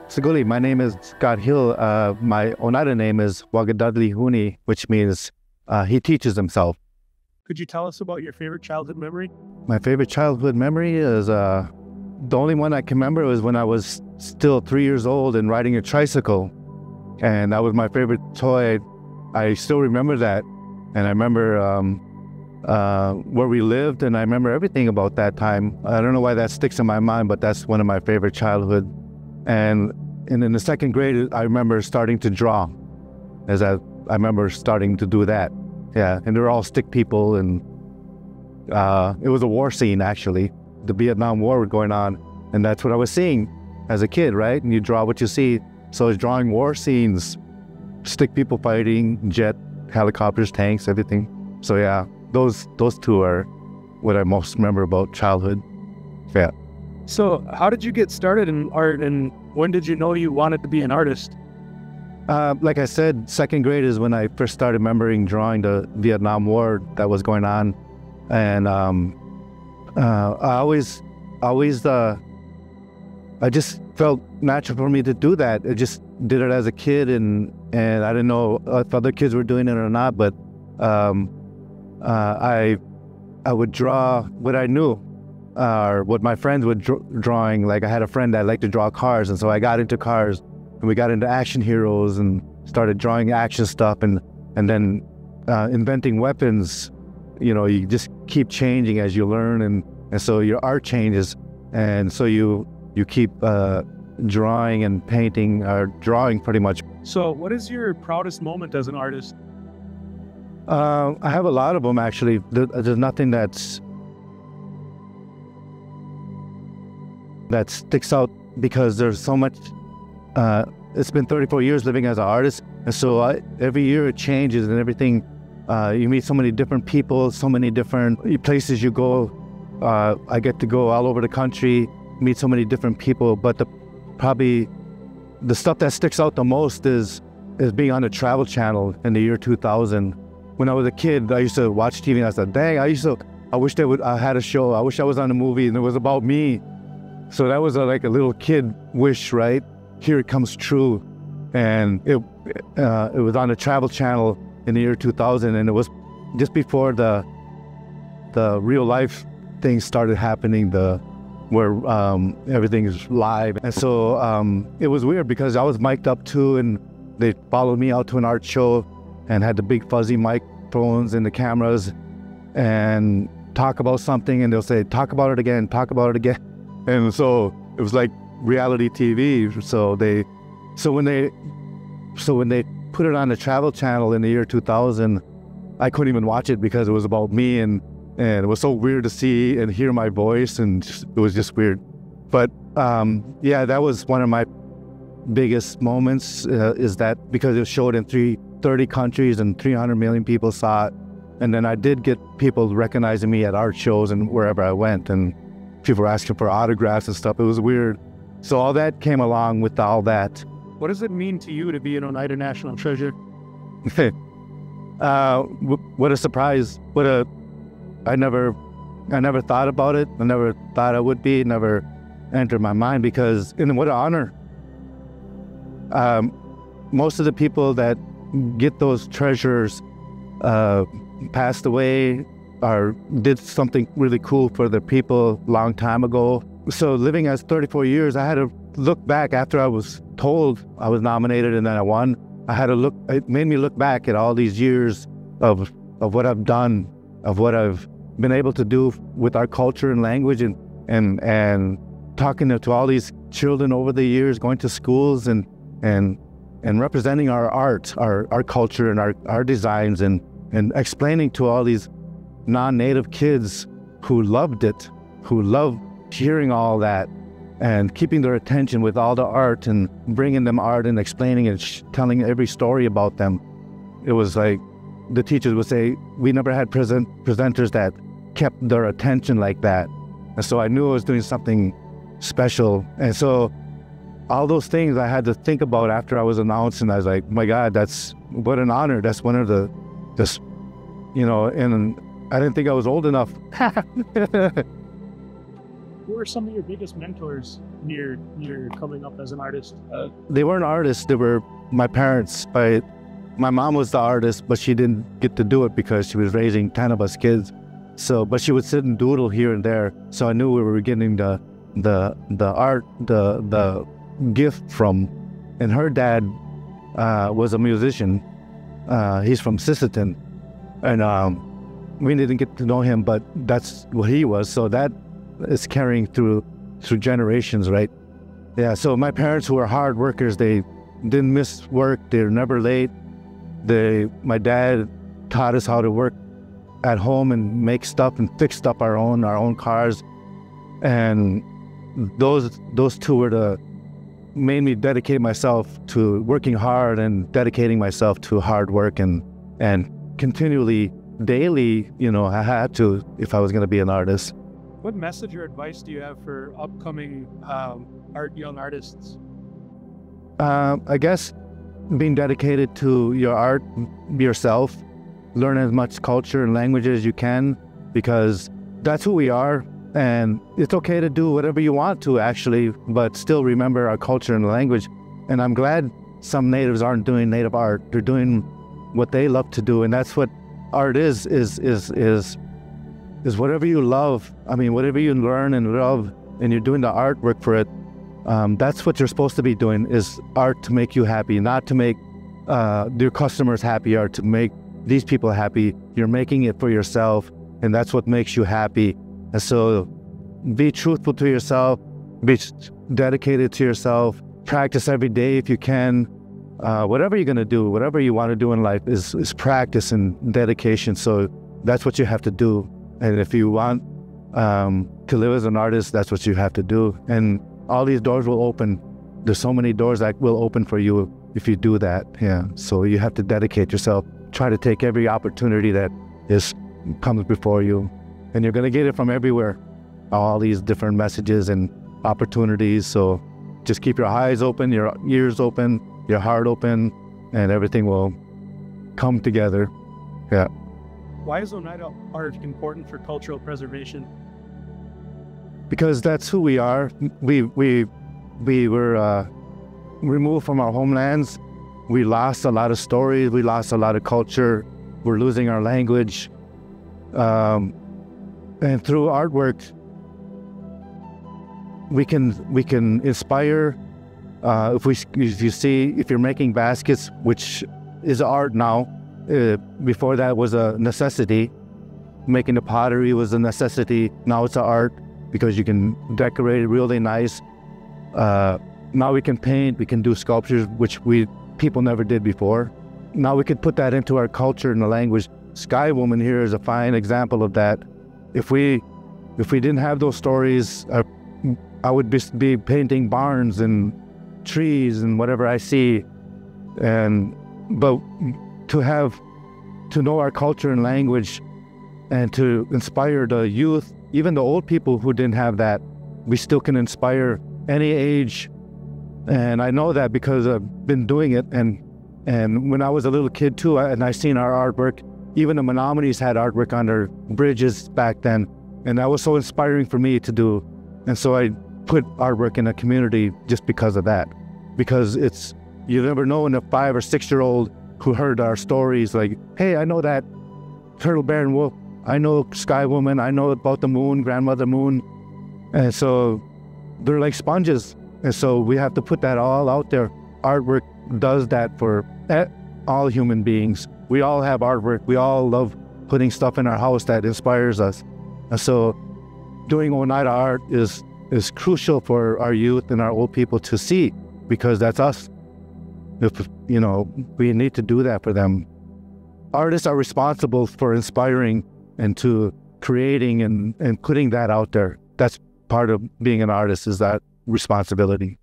Siguli, my name is Scott Hill. My Oneida name is Wagadadli Huni, which means he teaches himself. Could you tell us about your favorite childhood memory? My favorite childhood memory is the only one I can remember was when I was still 3 years old and riding a tricycle. And that was my favorite toy. I still remember that. And I remember where we lived, and I remember everything about that time. I don't know why that sticks in my mind, but that's one of my favorite childhood. And in the second grade, I remember starting to draw. I remember starting to do that. Yeah, and they were all stick people, and it was a war scene, actually. The Vietnam War was going on, and that's what I was seeing as a kid, right? And you draw what you see. So I was drawing war scenes, stick people fighting, jet, helicopters, tanks, everything. So yeah, those two are what I most remember about childhood. Yeah. So how did you get started in art, and when did you know you wanted to be an artist? Like I said, second grade is when I first started remembering drawing the Vietnam War that was going on. And I just felt natural for me to do that. I just did it as a kid, and I didn't know if other kids were doing it or not, but I would draw what I knew, or what my friends were drawing. Like I had a friend that liked to draw cars, and so I got into cars, and we got into action heroes and started drawing action stuff, and then inventing weapons. You know, you just keep changing as you learn, and so your art changes, and so you keep drawing and painting, or drawing pretty much. So what is your proudest moment as an artist? I have a lot of them, actually. There's nothing that sticks out, because there's so much. It's been 34 years living as an artist, and so every year it changes and everything. You meet so many different people, so many different places you go. I get to go all over the country, meet so many different people, but probably the stuff that sticks out the most is being on the Travel Channel in the year 2000. When I was a kid, I used to watch TV, and I said, dang, I wish I had a show. I wish I was on a movie and it was about me. So that was like a little kid wish, right? Here it comes true. And it was on the Travel Channel in the year 2000, and it was just before the real life things started happening, where everything is live. And so it was weird, because I was mic'd up too, and they followed me out to an art show and had the big fuzzy microphones and the cameras, and talk about something, and they'll say, talk about it again, talk about it again. And so it was like reality TV. So when they put it on the Travel Channel in the year 2000, I couldn't even watch it, because it was about me, and it was so weird to see and hear my voice, and it was just weird. But yeah, that was one of my biggest moments, is that because it was showed in 30 countries and 300 million people saw it. And then I did get people recognizing me at art shows and wherever I went, and people were asking for autographs and stuff. It was weird. So all that came along with all that. What does it mean to you to be an Oneida National Treasure? What a surprise. I never thought about it. I never thought I would be. It never entered my mind, because, and what an honor. Most of the people that get those treasures passed away or did something really cool for the people a long time ago. So living as 34 years, I had to look back after I was told I was nominated and then I won. It made me look back at all these years of what I've done, of what I've been able to do with our culture and language, and talking to all these children over the years, going to schools and representing our art, our culture, and our designs, and explaining to all these non-native kids who loved it, who loved hearing all that, and keeping their attention with all the art, and bringing them art and explaining and telling every story about them. It was like the teachers would say, we never had presenters that kept their attention like that. And so I knew I was doing something special. And so all those things I had to think about after I was announced, and I was like, oh my God, what an honor. That's one of and I didn't think I was old enough. Who are some of your biggest mentors in your coming up as an artist? They weren't artists, they were my parents. My mom was the artist, but she didn't get to do it because she was raising 10 of us kids. So, but she would sit and doodle here and there. So I knew we were getting the art, the gift from. And her dad was a musician. He's from Sisseton, and we didn't get to know him, but that's what he was. So that is carrying through generations, right? Yeah. So my parents, who were hard workers, they didn't miss work. They're never late. My dad taught us how to work at home and make stuff and fixed up our own cars, and those two were made me dedicate myself to working hard and dedicating myself to hard work and continually, daily. I had to, if I was going to be an artist. What message or advice do you have for upcoming young artists? I guess being dedicated to your art yourself, learn as much culture and language as you can, because that's who we are. And it's okay to do whatever you want to, actually, but still remember our culture and language. And I'm glad some natives aren't doing native art. They're doing what they love to do, and that's what art is whatever you love. I mean, whatever you learn and love, and you're doing the artwork for it. That's what you're supposed to be doing, is art to make you happy, not to make your customers happy or to make these people happy. You're making it for yourself, and that's what makes you happy. And so be truthful to yourself, be dedicated to yourself, practice every day if you can. Whatever you're going to do, whatever you want to do in life is practice and dedication. So that's what you have to do. And if you want to live as an artist, that's what you have to do. And all these doors will open. There's so many doors that will open for you if you do that. Yeah. So you have to dedicate yourself. Try to take every opportunity that comes before you. And you're going to get it from everywhere. All these different messages and opportunities. So just keep your eyes open, your ears open, your heart open, and everything will come together. Yeah. Why is Oneida art important for cultural preservation? Because that's who we are. We were removed from our homelands. We lost a lot of stories. We lost a lot of culture. We're losing our language. And through artwork, we can inspire. If you're making baskets, which is art now, before that was a necessity. Making the pottery was a necessity. Now it's an art because you can decorate it really nice. Now we can paint, we can do sculptures, which people never did before. Now we could put that into our culture and the language. Sky Woman here is a fine example of that. If we didn't have those stories, I would be painting barns and trees and whatever I see. But to know our culture and language and to inspire the youth, even the old people who didn't have that, we still can inspire any age. And I know that because I've been doing it. And when I was a little kid too, I seen our artwork. Even the Menominees had artwork on their bridges back then. And that was so inspiring for me to do. And so I put artwork in a community just because of that. Because you never know when a 5 or 6 year old who heard our stories, like, hey, I know that Turtle, Bear, and Wolf. I know Sky Woman. I know about the moon, Grandmother Moon. And so they're like sponges. And so we have to put that all out there. Artwork does that for all human beings. We all have artwork. We all love putting stuff in our house that inspires us. And so doing Oneida art is crucial for our youth and our old people to see, because that's us. We need to do that for them. Artists are responsible for inspiring and to creating and putting that out there. That's part of being an artist, is that responsibility.